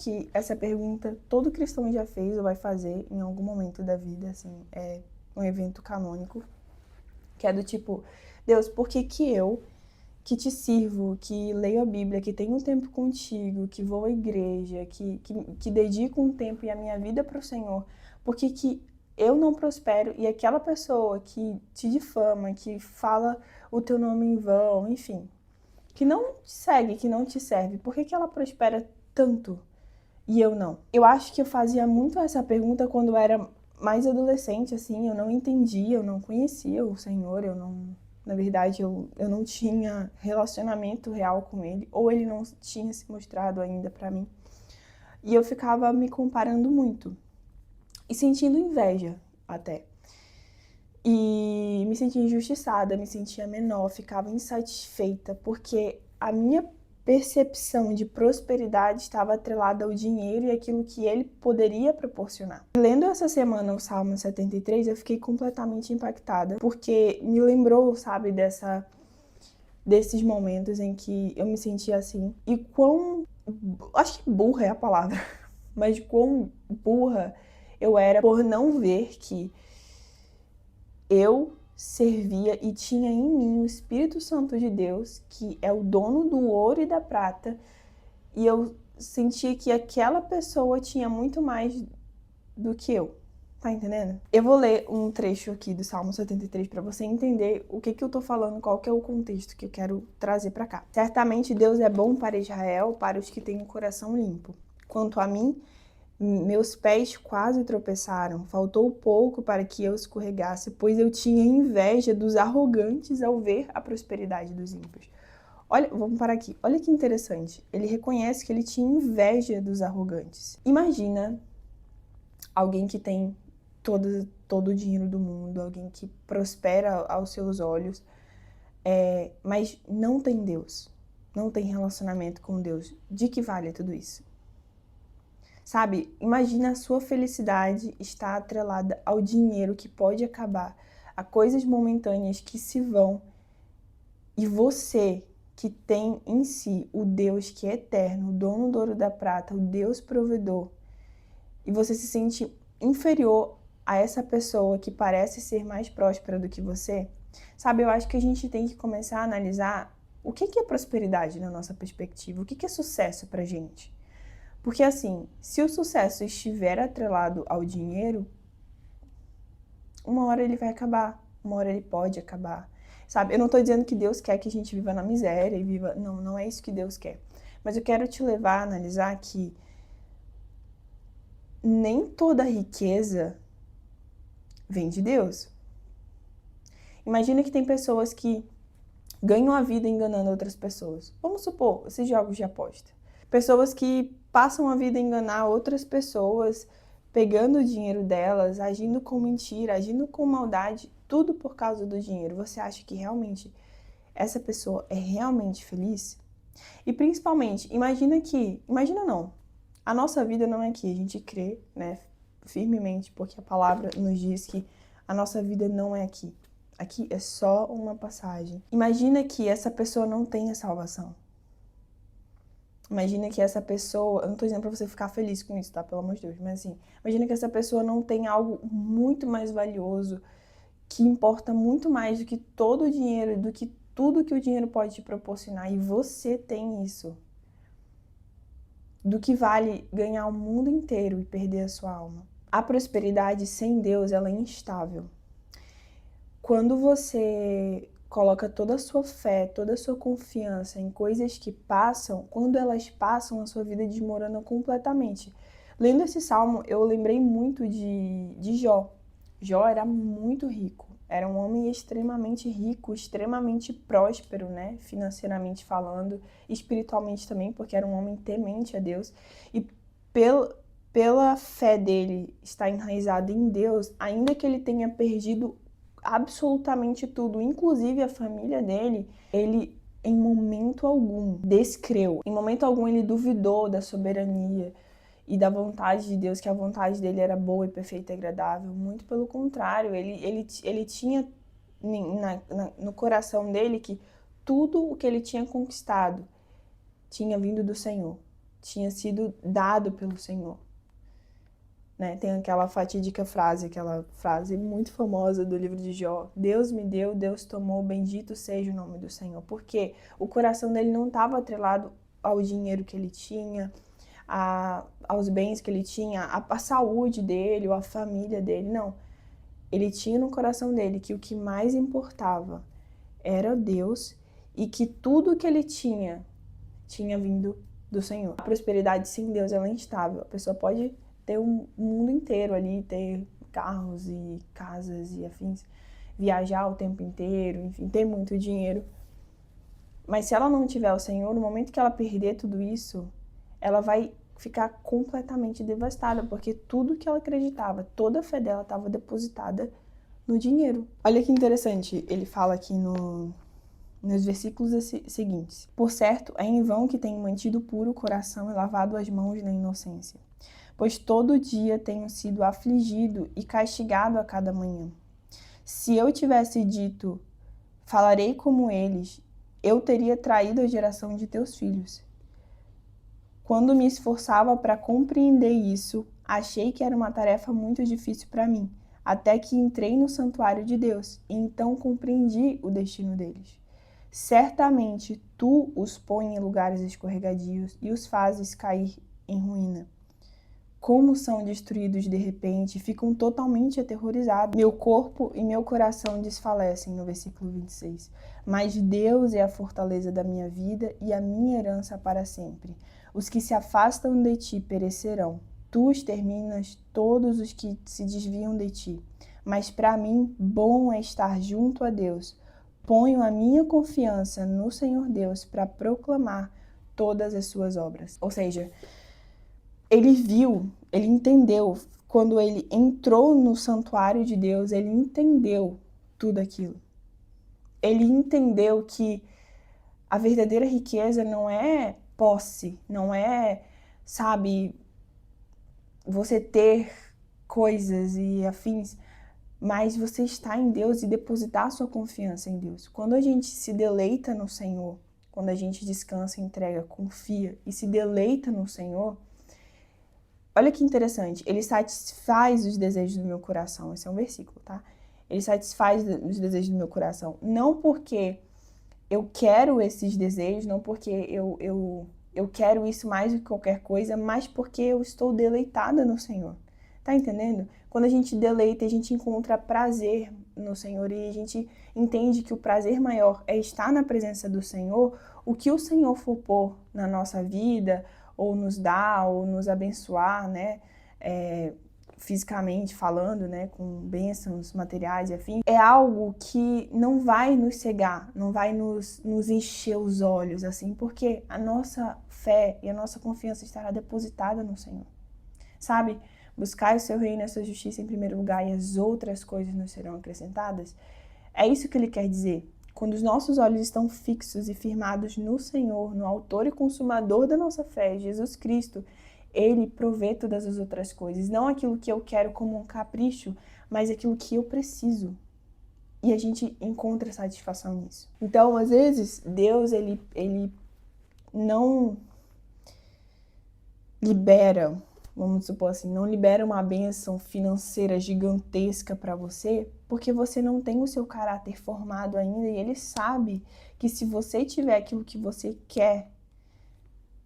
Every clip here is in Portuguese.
que essa pergunta todo cristão já fez ou vai fazer em algum momento da vida, assim, é um evento canônico, que é do tipo, Deus, por que eu, que te sirvo, que leio a Bíblia, que tenho um tempo contigo, que vou à igreja, que dedico um tempo e a minha vida para o Senhor, por que eu não prospero e aquela pessoa que te difama, que fala o teu nome em vão, enfim, que não te segue, que não te serve, por que ela prospera tanto e eu não? Eu acho que eu fazia muito essa pergunta quando eu era mais adolescente, assim, eu não entendia, eu não conhecia o Senhor, na verdade, eu não tinha relacionamento real com ele, ou ele não tinha se mostrado ainda pra mim. E eu ficava me comparando muito e sentindo inveja até. E me sentia injustiçada, me sentia menor, ficava insatisfeita, porque a minha percepção de prosperidade estava atrelada ao dinheiro e aquilo que ele poderia proporcionar. Lendo essa semana o Salmo 73, eu fiquei completamente impactada, porque me lembrou, sabe, desses momentos em que eu me sentia assim. E acho que burra é a palavra, mas quão burra eu era por não ver que eu servia e tinha em mim o Espírito Santo de Deus, que é o dono do ouro e da prata, e eu sentia que aquela pessoa tinha muito mais do que eu. Tá entendendo? Eu vou ler um trecho aqui do Salmo 73 para você entender o que eu tô falando, qual que é o contexto que eu quero trazer para cá. Certamente Deus é bom para Israel, para os que têm o coração limpo. Quanto a mim, meus pés quase tropeçaram, faltou pouco para que eu escorregasse, pois eu tinha inveja dos arrogantes ao ver a prosperidade dos ímpios. Olha, vamos parar aqui. Olha que interessante. Ele reconhece que ele tinha inveja dos arrogantes. Imagina alguém que tem todo o dinheiro do mundo, alguém que prospera aos seus olhos, mas não tem Deus, não tem relacionamento com Deus. De que vale tudo isso? Sabe, imagina a sua felicidade estar atrelada ao dinheiro que pode acabar, a coisas momentâneas que se vão, e você que tem em si o Deus que é eterno, o dono do ouro e da prata, o Deus provedor, e você se sente inferior a essa pessoa que parece ser mais próspera do que você, sabe, eu acho que a gente tem que começar a analisar o que é prosperidade na nossa perspectiva, o que é sucesso pra gente. Porque assim, se o sucesso estiver atrelado ao dinheiro, uma hora ele vai acabar, uma hora ele pode acabar, sabe? Eu não tô dizendo que Deus quer que a gente viva na miséria e viva... Não, não é isso que Deus quer. Mas eu quero te levar a analisar que nem toda riqueza vem de Deus. Imagina que tem pessoas que ganham a vida enganando outras pessoas. Vamos supor, esses jogos de aposta. Pessoas que passam a vida a enganar outras pessoas, pegando o dinheiro delas, agindo com mentira, agindo com maldade, tudo por causa do dinheiro. Você acha que realmente essa pessoa é realmente feliz? E principalmente, imagina não, a nossa vida não é aqui, a gente crê, né, firmemente, porque a palavra nos diz que a nossa vida não é aqui. Aqui é só uma passagem. Imagina que essa pessoa não tenha salvação. Imagina que essa pessoa, eu não tô dizendo pra você ficar feliz com isso, tá? Pelo amor de Deus, mas assim, imagina que essa pessoa não tem algo muito mais valioso, que importa muito mais do que todo o dinheiro, do que tudo que o dinheiro pode te proporcionar, e você tem isso. Do que vale ganhar o mundo inteiro e perder a sua alma. A prosperidade sem Deus, ela é instável. Quando você coloca toda a sua fé, toda a sua confiança em coisas que passam, quando elas passam, a sua vida desmorona completamente. Lendo esse salmo, eu lembrei muito de Jó. Jó era muito rico, era um homem extremamente rico, extremamente próspero, né? Financeiramente falando, espiritualmente também, porque era um homem temente a Deus. E pela fé dele estar enraizada em Deus, ainda que ele tenha perdido absolutamente tudo, inclusive a família dele, ele em momento algum descreu, em momento algum ele duvidou da soberania e da vontade de Deus, que a vontade dele era boa e perfeita e agradável. Muito pelo contrário, ele tinha no coração dele que tudo o que ele tinha conquistado tinha vindo do Senhor, tinha sido dado pelo Senhor. Né? Tem aquela fatídica frase, aquela frase muito famosa do livro de Jó: Deus me deu, Deus tomou, bendito seja o nome do Senhor. Porque o coração dele não estava atrelado ao dinheiro que ele tinha, aos bens que ele tinha, a saúde dele ou a família dele, não. Ele tinha no coração dele que o que mais importava era Deus e que tudo que ele tinha vindo do Senhor. A prosperidade sem Deus ela é instável. A pessoa pode ter um mundo inteiro ali, ter carros e casas e afins, viajar o tempo inteiro, enfim, ter muito dinheiro. Mas se ela não tiver o Senhor, no momento que ela perder tudo isso, ela vai ficar completamente devastada, porque tudo que ela acreditava, toda a fé dela estava depositada no dinheiro. Olha que interessante, ele fala aqui nos versículos seguintes: Por certo, é em vão que tenho mantido puro o coração e lavado as mãos na inocência, pois todo dia tenho sido afligido e castigado a cada manhã. Se eu tivesse dito, falarei como eles, eu teria traído a geração de teus filhos. Quando me esforçava para compreender isso, achei que era uma tarefa muito difícil para mim, até que entrei no santuário de Deus, e então compreendi o destino deles. Certamente tu os pões em lugares escorregadios e os fazes cair em ruína. Como são destruídos de repente, ficam totalmente aterrorizados. Meu corpo e meu coração desfalecem, no versículo 26. Mas Deus é a fortaleza da minha vida e a minha herança para sempre. Os que se afastam de ti perecerão. Tu exterminas todos os que se desviam de ti. Mas para mim, bom é estar junto a Deus. Ponho a minha confiança no Senhor Deus para proclamar todas as suas obras. Ou seja, ele viu, ele entendeu, quando ele entrou no santuário de Deus, ele entendeu tudo aquilo. Ele entendeu que a verdadeira riqueza não é posse, não é, sabe, você ter coisas e afins, mas você está em Deus e depositar sua confiança em Deus. Quando a gente se deleita no Senhor, quando a gente descansa, entrega, confia e se deleita no Senhor, olha que interessante, ele satisfaz os desejos do meu coração. Esse é um versículo, tá? Ele satisfaz os desejos do meu coração. Não porque eu quero esses desejos, não porque eu quero isso mais do que qualquer coisa, mas porque eu estou deleitada no Senhor. Tá entendendo? Quando a gente deleita, a gente encontra prazer no Senhor e a gente entende que o prazer maior é estar na presença do Senhor. O que o Senhor for pôr na nossa vida, ou nos dar, ou nos abençoar, né? Fisicamente falando, né, com bênçãos materiais e afins, é algo que não vai nos cegar, não vai nos encher os olhos, assim, porque a nossa fé e a nossa confiança estará depositada no Senhor, sabe? Buscar o seu reino e a sua justiça em primeiro lugar e as outras coisas nos serão acrescentadas. É isso que ele quer dizer. Quando os nossos olhos estão fixos e firmados no Senhor, no autor e consumador da nossa fé, Jesus Cristo, ele provê todas as outras coisas, não aquilo que eu quero como um capricho, mas aquilo que eu preciso. E a gente encontra satisfação nisso. Então, às vezes, Deus, ele não libera, vamos supor assim, não libera uma bênção financeira gigantesca para você, porque você não tem o seu caráter formado ainda, e ele sabe que se você tiver aquilo que você quer,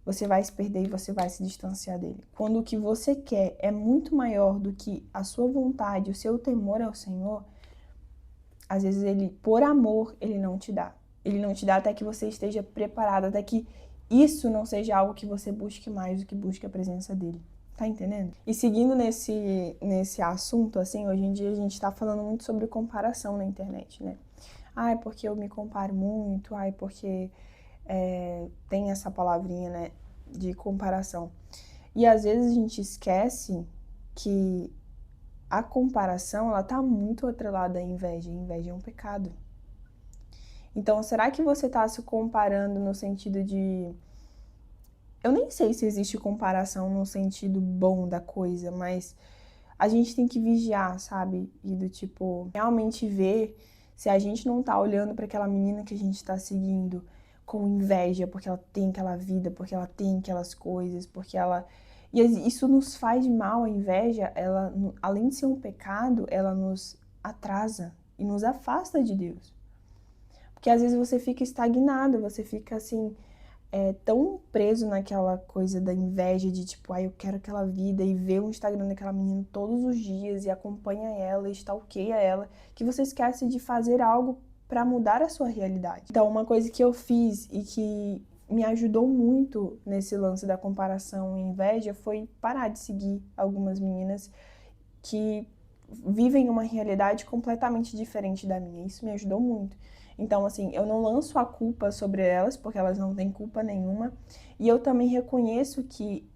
você vai se perder e você vai se distanciar dele. Quando o que você quer é muito maior do que a sua vontade, o seu temor ao Senhor, às vezes ele, por amor, ele não te dá. Ele não te dá até que você esteja preparado, até que isso não seja algo que você busque mais do que busque a presença dele. Tá entendendo? E seguindo nesse assunto, assim, hoje em dia a gente tá falando muito sobre comparação na internet, né? Ai, porque eu me comparo muito, ai, porque tem essa palavrinha, né, de comparação. E às vezes a gente esquece que a comparação, ela tá muito atrelada à inveja. A inveja é um pecado. Então, será que você tá se comparando no sentido de... Eu nem sei se existe comparação no sentido bom da coisa, mas a gente tem que vigiar, sabe? E do tipo, realmente ver se a gente não tá olhando para aquela menina que a gente tá seguindo com inveja, porque ela tem aquela vida, porque ela tem aquelas coisas, porque ela... E isso nos faz mal, a inveja, ela, além de ser um pecado, ela nos atrasa e nos afasta de Deus. Porque às vezes você fica estagnado, você fica assim, tão preso naquela coisa da inveja, de tipo, eu quero aquela vida, e ver o Instagram daquela menina todos os dias, e acompanha ela, e stalkeia ela, que você esquece de fazer algo para mudar a sua realidade. Então, uma coisa que eu fiz e que me ajudou muito nesse lance da comparação e inveja foi parar de seguir algumas meninas que vivem uma realidade completamente diferente da minha. Isso me ajudou muito. Então, assim, eu não lanço a culpa sobre elas, porque elas não têm culpa nenhuma. E eu também reconheço que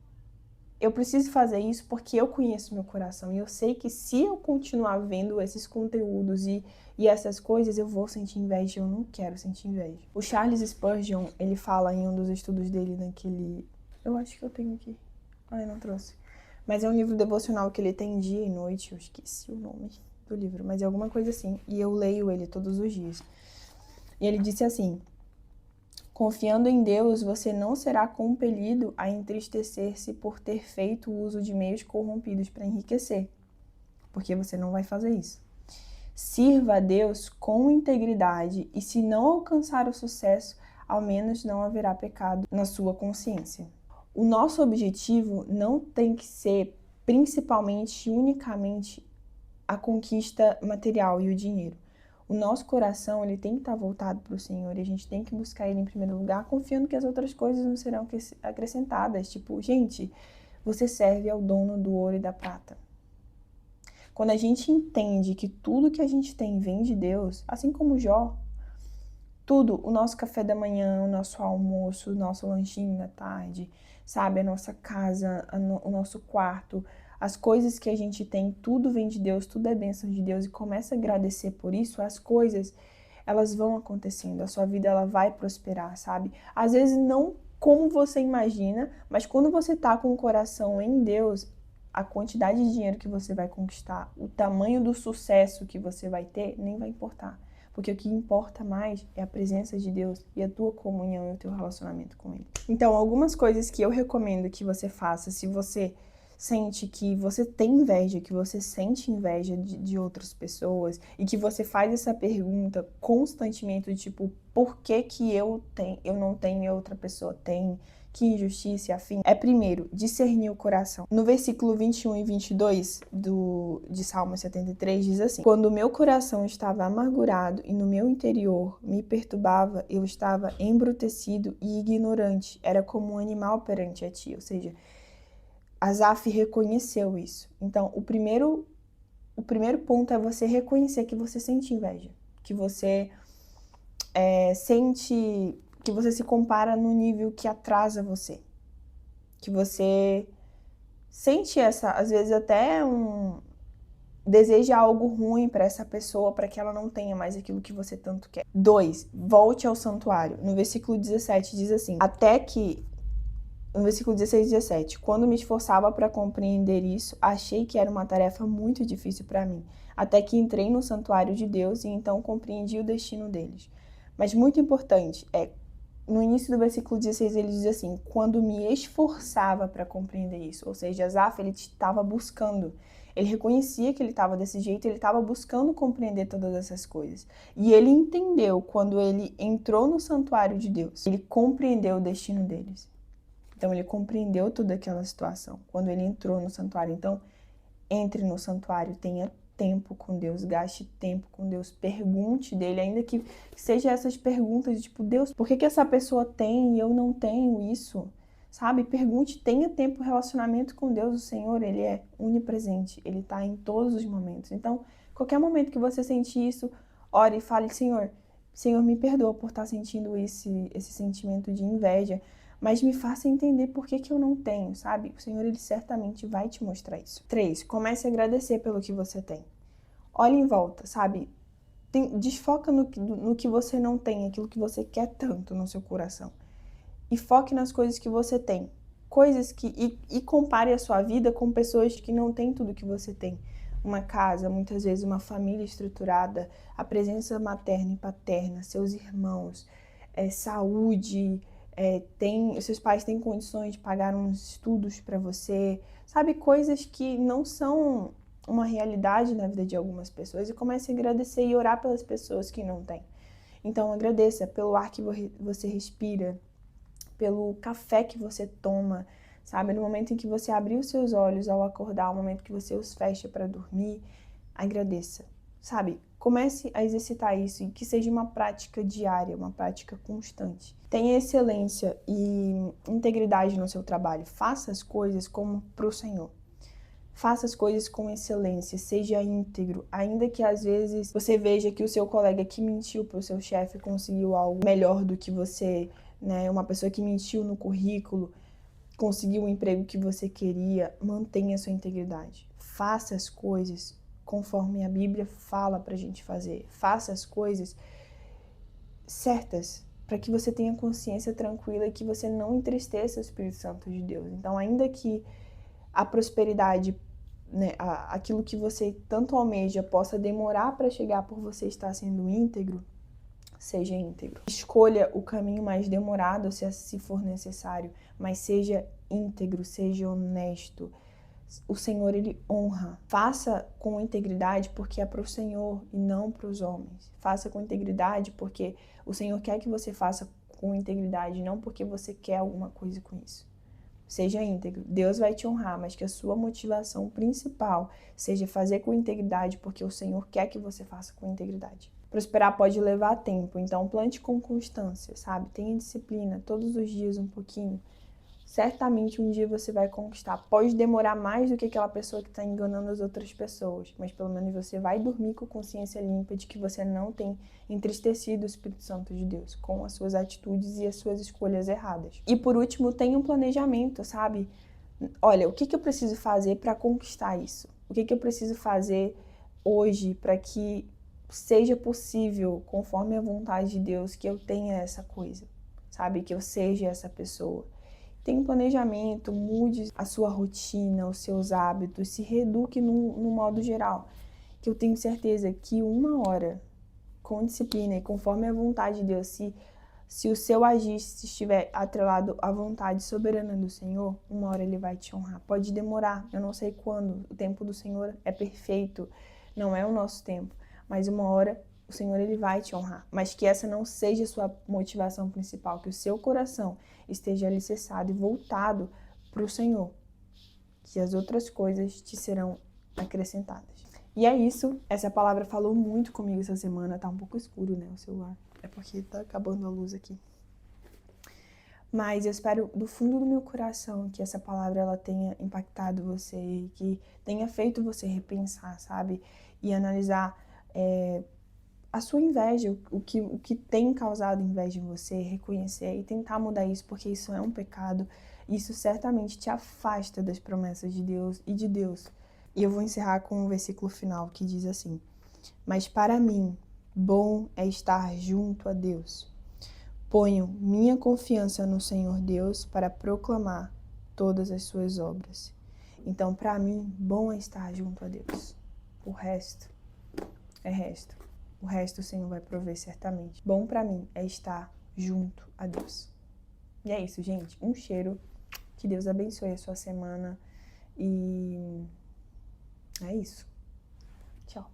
eu preciso fazer isso porque eu conheço meu coração. E eu sei que se eu continuar vendo esses conteúdos e essas coisas, eu vou sentir inveja. Eu não quero sentir inveja. O Charles Spurgeon, ele fala em um dos estudos dele naquele... Eu acho que eu tenho aqui. Eu não trouxe. Mas é um livro devocional que ele tem dia e noite. Eu esqueci o nome do livro, mas é alguma coisa assim. E eu leio ele todos os dias. E ele disse assim: confiando em Deus, você não será compelido a entristecer-se por ter feito uso de meios corrompidos para enriquecer, porque você não vai fazer isso. Sirva a Deus com integridade e, se não alcançar o sucesso, ao menos não haverá pecado na sua consciência. O nosso objetivo não tem que ser principalmente e unicamente a conquista material e o dinheiro. O nosso coração, ele tem que estar voltado para o Senhor, e a gente tem que buscar Ele em primeiro lugar, confiando que as outras coisas não serão acrescentadas. Tipo, gente, você serve ao dono do ouro e da prata. Quando a gente entende que tudo que a gente tem vem de Deus, assim como Jó, tudo, o nosso café da manhã, o nosso almoço, o nosso lanchinho da tarde, sabe, a nossa casa, o nosso quarto, as coisas que a gente tem, tudo vem de Deus, tudo é bênção de Deus, e começa a agradecer por isso, as coisas, elas vão acontecendo, a sua vida, ela vai prosperar, sabe? Às vezes não como você imagina, mas quando você tá com o coração em Deus, a quantidade de dinheiro que você vai conquistar, o tamanho do sucesso que você vai ter, nem vai importar. Porque o que importa mais é a presença de Deus e a tua comunhão e o teu relacionamento com Ele. Então, algumas coisas que eu recomendo que você faça, se você sente que você tem inveja, que você sente inveja de outras pessoas e que você faz essa pergunta constantemente, do tipo, por que que eu não tenho e outra pessoa tem? Que injustiça e afim. É, primeiro, discernir o coração. No versículo 21 e 22 de Salmo 73 diz assim: quando o meu coração estava amargurado e no meu interior me perturbava, eu estava embrutecido e ignorante, era como um animal perante a ti. Ou seja, Asaf reconheceu isso. Então, o primeiro ponto é você reconhecer que você sente inveja, que você sente... que você se compara no nível que atrasa você. Que você sente às vezes até deseja algo ruim para essa pessoa, para que ela não tenha mais aquilo que você tanto quer. 2. Volte ao santuário. No versículo 17 diz assim: no versículo 16 e 17, quando me esforçava para compreender isso, achei que era uma tarefa muito difícil para mim, até que entrei no santuário de Deus e então compreendi o destino deles. Mas muito importante, no início do versículo 16 ele diz assim: quando me esforçava para compreender isso. Ou seja, Asaf, ele estava buscando. Ele reconhecia que ele estava desse jeito, ele estava buscando compreender todas essas coisas. E ele entendeu quando ele entrou no santuário de Deus. Ele compreendeu o destino deles. Então, ele compreendeu toda aquela situação quando ele entrou no santuário. Então, entre no santuário, tenha tempo com Deus, gaste tempo com Deus, pergunte dele, ainda que seja essas perguntas de tipo, Deus, por que essa pessoa tem e eu não tenho isso? Sabe? Pergunte, tenha tempo, relacionamento com Deus. O Senhor, Ele é onipresente, Ele está em todos os momentos. Então, qualquer momento que você sentir isso, ore e fale: Senhor, me perdoa por estar sentindo esse sentimento de inveja, mas me faça entender por que eu não tenho, sabe? O Senhor, Ele certamente vai te mostrar isso. 3. Comece a agradecer pelo que você tem. Olhe em volta, sabe? Desfoca no que você não tem, aquilo que você quer tanto no seu coração. E foque nas coisas que você tem. E compare a sua vida com pessoas que não têm tudo que você tem. Uma casa, muitas vezes uma família estruturada, a presença materna e paterna, seus irmãos, saúde, seus pais têm condições de pagar uns estudos para você, sabe? Coisas que não são uma realidade na vida de algumas pessoas, e comece a agradecer e orar pelas pessoas que não têm. Então agradeça pelo ar que você respira, pelo café que você toma, sabe? No momento em que você abrir os seus olhos ao acordar, no momento que você os fecha para dormir, agradeça, sabe? Comece a exercitar isso e que seja uma prática diária, uma prática constante. Tenha excelência e integridade no seu trabalho. Faça as coisas como para o Senhor. Faça as coisas com excelência, seja íntegro, ainda que às vezes você veja que o seu colega que mentiu para o seu chefe conseguiu algo melhor do que você, né? Uma pessoa que mentiu no currículo conseguiu o emprego que você queria. Mantenha a sua integridade. Faça as coisas conforme a Bíblia fala pra gente fazer. Faça as coisas certas, para que você tenha consciência tranquila e que você não entristeça o Espírito Santo de Deus. Então, ainda que a prosperidade, né, aquilo que você tanto almeja possa demorar para chegar por você estar sendo íntegro, seja íntegro. Escolha o caminho mais demorado se for necessário, mas seja íntegro, seja honesto. O Senhor, Ele honra. Faça com integridade porque é para o Senhor e não para os homens. Faça com integridade porque o Senhor quer que você faça com integridade, não porque você quer alguma coisa com isso. Seja íntegro. Deus vai te honrar, mas que a sua motivação principal seja fazer com integridade porque o Senhor quer que você faça com integridade. Prosperar pode levar tempo, então plante com constância, sabe? Tenha disciplina, todos os dias um pouquinho. Certamente um dia você vai conquistar. Pode demorar mais do que aquela pessoa que está enganando as outras pessoas, mas pelo menos você vai dormir com consciência limpa de que você não tem entristecido o Espírito Santo de Deus com as suas atitudes e as suas escolhas erradas. E por último, tenha um planejamento, sabe? Olha, o que eu preciso fazer para conquistar isso? O que eu preciso fazer hoje para que seja possível, conforme a vontade de Deus, que eu tenha essa coisa, sabe? Que eu seja essa pessoa. Tenha um planejamento, mude a sua rotina, os seus hábitos, se reeduque no modo geral. Que eu tenho certeza que 1 hora, com disciplina e conforme a vontade de Deus, se o seu agir estiver atrelado à vontade soberana do Senhor, 1 hora Ele vai te honrar. Pode demorar, eu não sei quando, o tempo do Senhor é perfeito, não é o nosso tempo, mas 1 hora o Senhor, Ele vai te honrar, mas que essa não seja a sua motivação principal, que o seu coração esteja alicerçado e voltado para o Senhor, que as outras coisas te serão acrescentadas. E é isso, essa palavra falou muito comigo essa semana, tá um pouco escuro, né, o celular, é porque tá acabando a luz aqui. Mas eu espero do fundo do meu coração que essa palavra ela tenha impactado você e que tenha feito você repensar, sabe? E analisar a sua inveja, o que tem causado inveja em você, reconhecer e tentar mudar isso, porque isso é um pecado. Isso certamente te afasta das promessas de Deus e de Deus. E eu vou encerrar com um versículo final que diz assim: mas para mim, bom é estar junto a Deus. Ponho minha confiança no Senhor Deus para proclamar todas as suas obras. Então, para mim, bom é estar junto a Deus. O resto é resto. O resto o Senhor vai prover certamente. Bom para mim é estar junto a Deus. E é isso, gente. Um cheiro. Que Deus abençoe a sua semana. E é isso. Tchau.